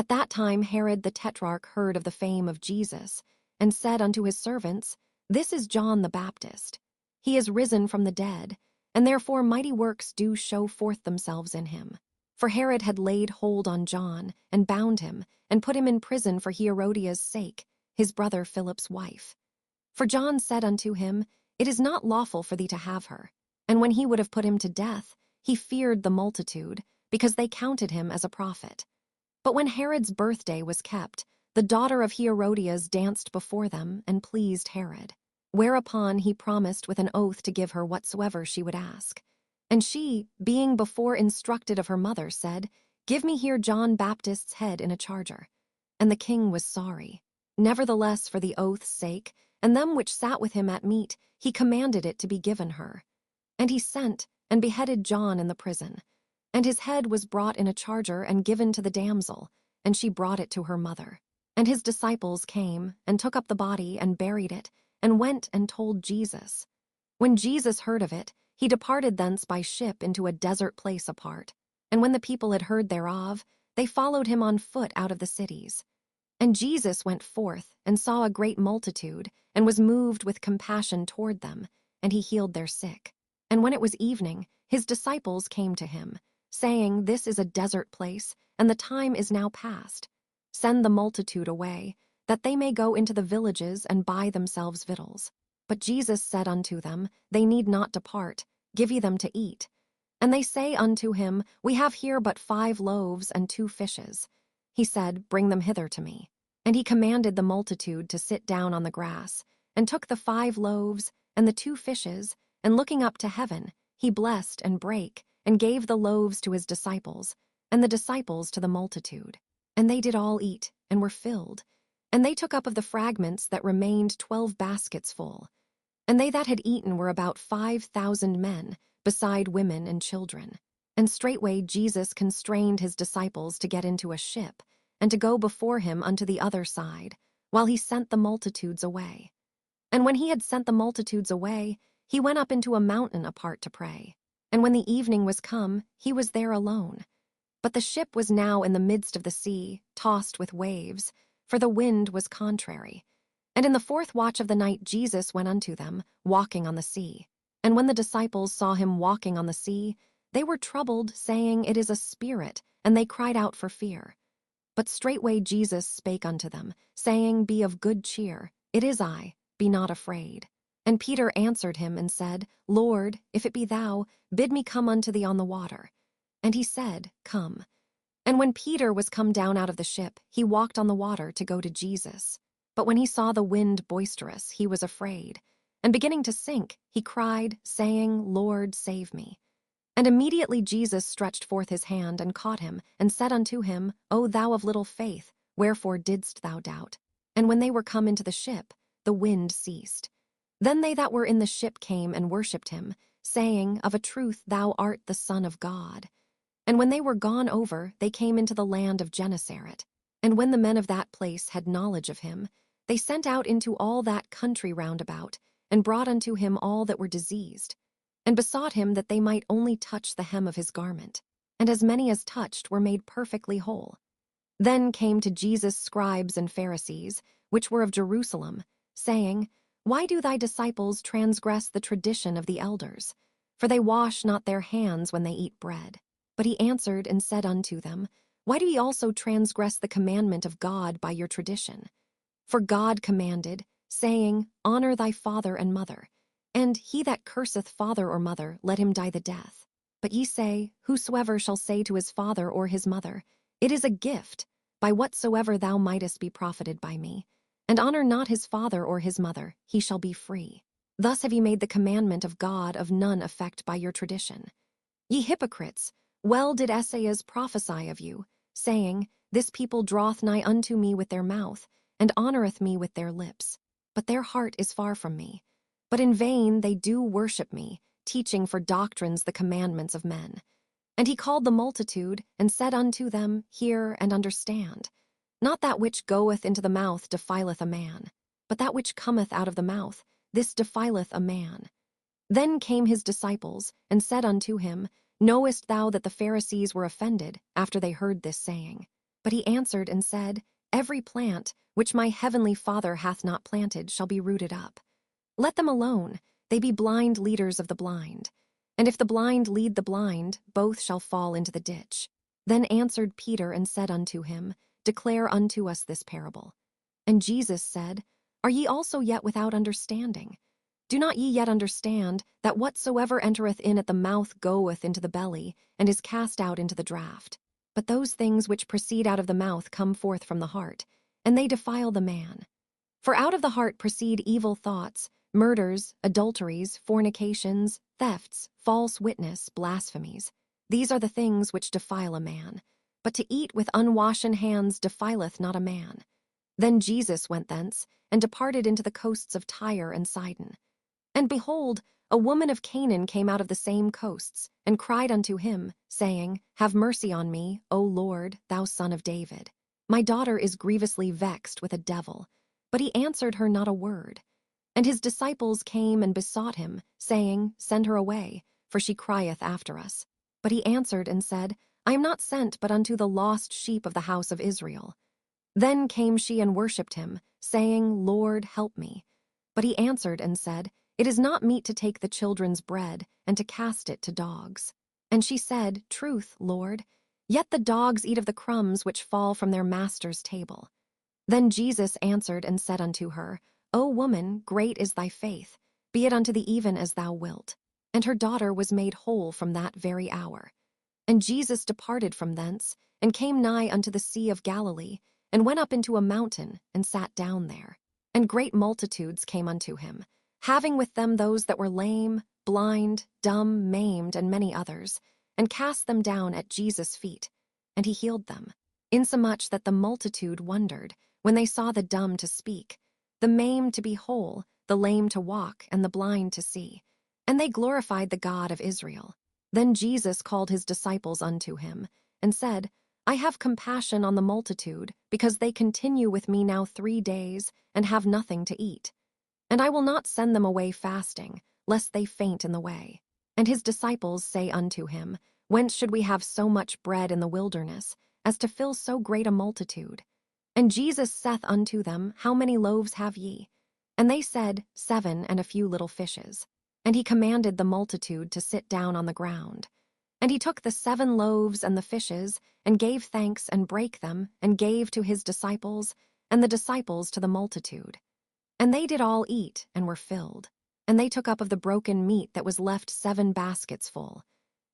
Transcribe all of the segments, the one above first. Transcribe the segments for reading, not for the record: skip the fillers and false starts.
At that time Herod the Tetrarch heard of the fame of Jesus, and said unto his servants, This is John the Baptist. He is risen from the dead, and therefore mighty works do show forth themselves in him. For Herod had laid hold on John, and bound him, and put him in prison for Herodias' sake, his brother Philip's wife. For John said unto him, It is not lawful for thee to have her. And when he would have put him to death, he feared the multitude, because they counted him as a prophet. But when Herod's birthday was kept, the daughter of Herodias danced before them, and pleased Herod. Whereupon he promised with an oath to give her whatsoever she would ask. And she, being before instructed of her mother, said, Give me here John Baptist's head in a charger. And the king was sorry. Nevertheless, for the oath's sake, and them which sat with him at meat, he commanded it to be given her. And he sent, and beheaded John in the prison. And his head was brought in a charger, and given to the damsel, and she brought it to her mother. And his disciples came, and took up the body, and buried it, and went and told Jesus. When Jesus heard of it, he departed thence by ship into a desert place apart. And when the people had heard thereof, they followed him on foot out of the cities. And Jesus went forth, and saw a great multitude, and was moved with compassion toward them, and he healed their sick. And when it was evening, his disciples came to him, saying, This is a desert place, and the time is now past. Send the multitude away, that they may go into the villages and buy themselves victuals. But Jesus said unto them, They need not depart, give ye them to eat. And they say unto him, We have here but 5 loaves and 2 fishes. He said, Bring them hither to me. And he commanded the multitude to sit down on the grass, and took the 5 loaves and the 2 fishes, and looking up to heaven, he blessed and brake, and gave the loaves to his disciples, and the disciples to the multitude. And they did all eat, and were filled. And they took up of the fragments that remained 12 baskets full. And they that had eaten were about 5,000 men, beside women and children. And straightway Jesus constrained his disciples to get into a ship, and to go before him unto the other side, while he sent the multitudes away. And when he had sent the multitudes away, he went up into a mountain apart to pray. And when the evening was come, he was there alone. But the ship was now in the midst of the sea, tossed with waves, for the wind was contrary. And in the 4th watch of the night Jesus went unto them, walking on the sea. And when the disciples saw him walking on the sea, they were troubled, saying, It is a spirit, and they cried out for fear. But straightway Jesus spake unto them, saying, Be of good cheer, it is I, be not afraid. And Peter answered him and said, Lord, if it be thou, bid me come unto thee on the water. And he said, Come. And when Peter was come down out of the ship, he walked on the water to go to Jesus. But when he saw the wind boisterous, he was afraid. And beginning to sink, he cried, saying, Lord, save me. And immediately Jesus stretched forth his hand, and caught him, and said unto him, O thou of little faith, wherefore didst thou doubt? And when they were come into the ship, the wind ceased. Then they that were in the ship came and worshipped him, saying, Of a truth thou art the Son of God. And when they were gone over, they came into the land of Gennesaret. And when the men of that place had knowledge of him, they sent out into all that country round about, and brought unto him all that were diseased, and besought him that they might only touch the hem of his garment. And as many as touched were made perfectly whole. Then came to Jesus scribes and Pharisees, which were of Jerusalem, saying, Why do thy disciples transgress the tradition of the elders? For they wash not their hands when they eat bread. But he answered and said unto them, Why do ye also transgress the commandment of God by your tradition? For God commanded, saying, Honor thy father and mother, and he that curseth father or mother, let him die the death. But ye say, Whosoever shall say to his father or his mother, It is a gift, by whatsoever thou mightest be profited by me, and honor not his father or his mother, he shall be free. Thus have ye made the commandment of God of none effect by your tradition. Ye hypocrites, well did Esaias prophesy of you, saying, This people draweth nigh unto me with their mouth, and honoreth me with their lips. But their heart is far from me. But in vain they do worship me, teaching for doctrines the commandments of men. And he called the multitude, and said unto them, Hear and understand. Not that which goeth into the mouth defileth a man, but that which cometh out of the mouth, this defileth a man. Then came his disciples, and said unto him, Knowest thou that the Pharisees were offended, after they heard this saying? But he answered and said, Every plant which my heavenly Father hath not planted shall be rooted up. Let them alone, they be blind leaders of the blind. And if the blind lead the blind, both shall fall into the ditch. Then answered Peter and said unto him, Declare unto us this parable. And Jesus said, Are ye also yet without understanding? Do not ye yet understand that whatsoever entereth in at the mouth goeth into the belly, and is cast out into the draught? But those things which proceed out of the mouth come forth from the heart, and they defile the man. For out of the heart proceed evil thoughts, murders, adulteries, fornications, thefts, false witness, blasphemies. These are the things which defile a man. But to eat with unwashen hands defileth not a man. Then Jesus went thence, and departed into the coasts of Tyre and Sidon. And behold, a woman of Canaan came out of the same coasts, and cried unto him, saying, Have mercy on me, O Lord, thou Son of David. My daughter is grievously vexed with a devil. But he answered her not a word. And his disciples came and besought him, saying, Send her away, for she crieth after us. But he answered and said, I am not sent but unto the lost sheep of the house of Israel. Then came she and worshipped him, saying, Lord, help me. But he answered and said, It is not meet to take the children's bread, and to cast it to dogs. And she said, Truth, Lord. Yet the dogs eat of the crumbs which fall from their master's table. Then Jesus answered and said unto her, O woman, great is thy faith. Be it unto thee even as thou wilt. And her daughter was made whole from that very hour. And Jesus departed from thence, and came nigh unto the sea of Galilee, and went up into a mountain, and sat down there. And great multitudes came unto him, having with them those that were lame, blind, dumb, maimed, and many others, and cast them down at Jesus' feet. And he healed them, insomuch that the multitude wondered, when they saw the dumb to speak, the maimed to be whole, the lame to walk, and the blind to see. And they glorified the God of Israel. Then Jesus called his disciples unto him, and said, I have compassion on the multitude, because they continue with me now 3 days, and have nothing to eat. And I will not send them away fasting, lest they faint in the way. And his disciples say unto him, Whence should we have so much bread in the wilderness, as to fill so great a multitude? And Jesus saith unto them, How many loaves have ye? And they said, 7, and a few little fishes. And he commanded the multitude to sit down on the ground. And he took the 7 loaves and the fishes, and gave thanks, and brake them, and gave to his disciples, and the disciples to the multitude. And they did all eat, and were filled. And they took up of the broken meat that was left 7 baskets full.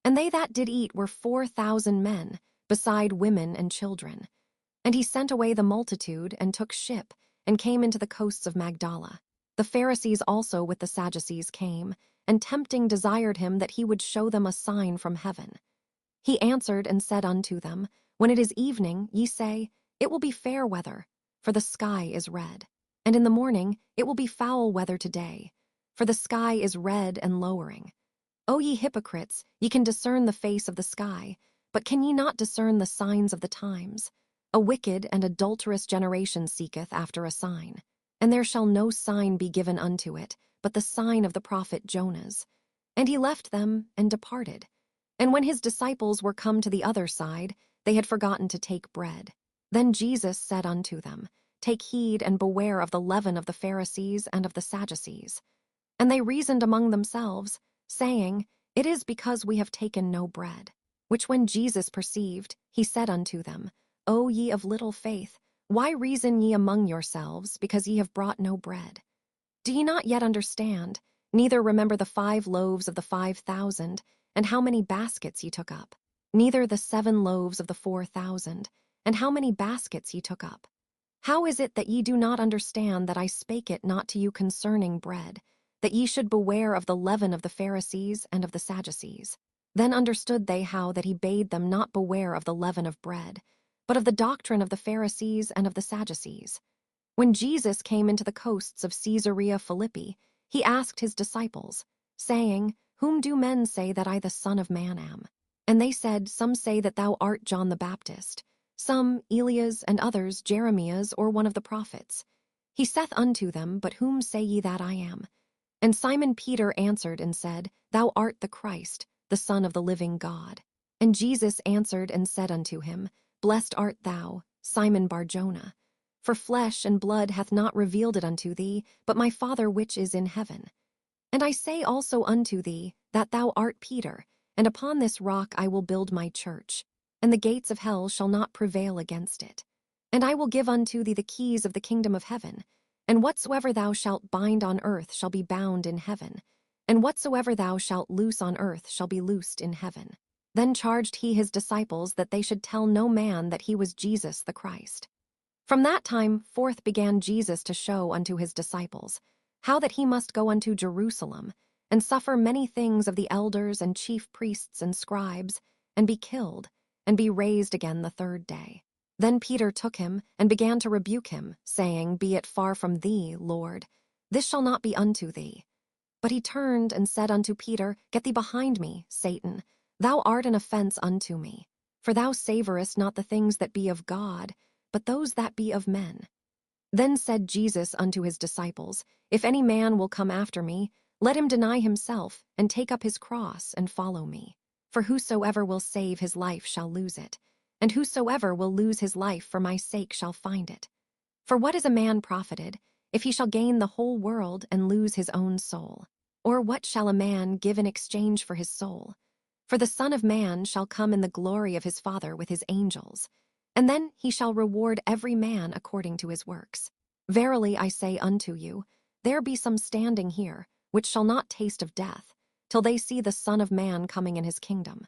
And they that did eat were 4,000 men, beside women and children. And he sent away the multitude, and took ship, and came into the coasts of Magdala. The Pharisees also with the Sadducees came, and tempting desired him that he would show them a sign from heaven. He answered and said unto them, When it is evening, ye say, It will be fair weather, for the sky is red. And in the morning, it will be foul weather today, for the sky is red and lowering. O ye hypocrites, ye can discern the face of the sky, but can ye not discern the signs of the times? A wicked and adulterous generation seeketh after a sign, and there shall no sign be given unto it, but the sign of the prophet Jonas. And he left them and departed. And when his disciples were come to the other side, they had forgotten to take bread. Then Jesus said unto them, Take heed and beware of the leaven of the Pharisees and of the Sadducees. And they reasoned among themselves, saying, It is because we have taken no bread. Which when Jesus perceived, he said unto them, O ye of little faith, why reason ye among yourselves, because ye have brought no bread? Do ye not yet understand, neither remember the 5 loaves of the 5,000, and how many baskets ye took up? Neither the 7 loaves of the 4,000, and how many baskets ye took up? How is it that ye do not understand that I spake it not to you concerning bread, that ye should beware of the leaven of the Pharisees and of the Sadducees? Then understood they how that he bade them not beware of the leaven of bread, but of the doctrine of the Pharisees and of the Sadducees. When Jesus came into the coasts of Caesarea Philippi, he asked his disciples, saying, Whom do men say that I the Son of Man am? And they said, Some say that thou art John the Baptist, some Elias, and others Jeremias, or one of the prophets. He saith unto them, But whom say ye that I am? And Simon Peter answered and said, Thou art the Christ, the Son of the living God. And Jesus answered and said unto him, Blessed art thou, Simon Bar-Jonah, for flesh and blood hath not revealed it unto thee, but my Father which is in heaven. And I say also unto thee, that thou art Peter, and upon this rock I will build my church, and the gates of hell shall not prevail against it. And I will give unto thee the keys of the kingdom of heaven, and whatsoever thou shalt bind on earth shall be bound in heaven, and whatsoever thou shalt loose on earth shall be loosed in heaven. Then charged he his disciples that they should tell no man that he was Jesus the Christ. From that time forth began Jesus to show unto his disciples how that he must go unto Jerusalem, and suffer many things of the elders and chief priests and scribes, and be killed, and be raised again the third day. Then Peter took him, and began to rebuke him, saying, Be it far from thee, Lord, this shall not be unto thee. But he turned and said unto Peter, Get thee behind me, Satan, thou art an offense unto me, for thou savorest not the things that be of God, but those that be of men. Then said Jesus unto his disciples, If any man will come after me, let him deny himself, and take up his cross, and follow me. For whosoever will save his life shall lose it, and whosoever will lose his life for my sake shall find it. For what is a man profited, if he shall gain the whole world and lose his own soul? Or what shall a man give in exchange for his soul? For the Son of Man shall come in the glory of his Father with his angels, and then he shall reward every man according to his works. Verily I say unto you, there be some standing here, which shall not taste of death, till they see the Son of Man coming in his kingdom.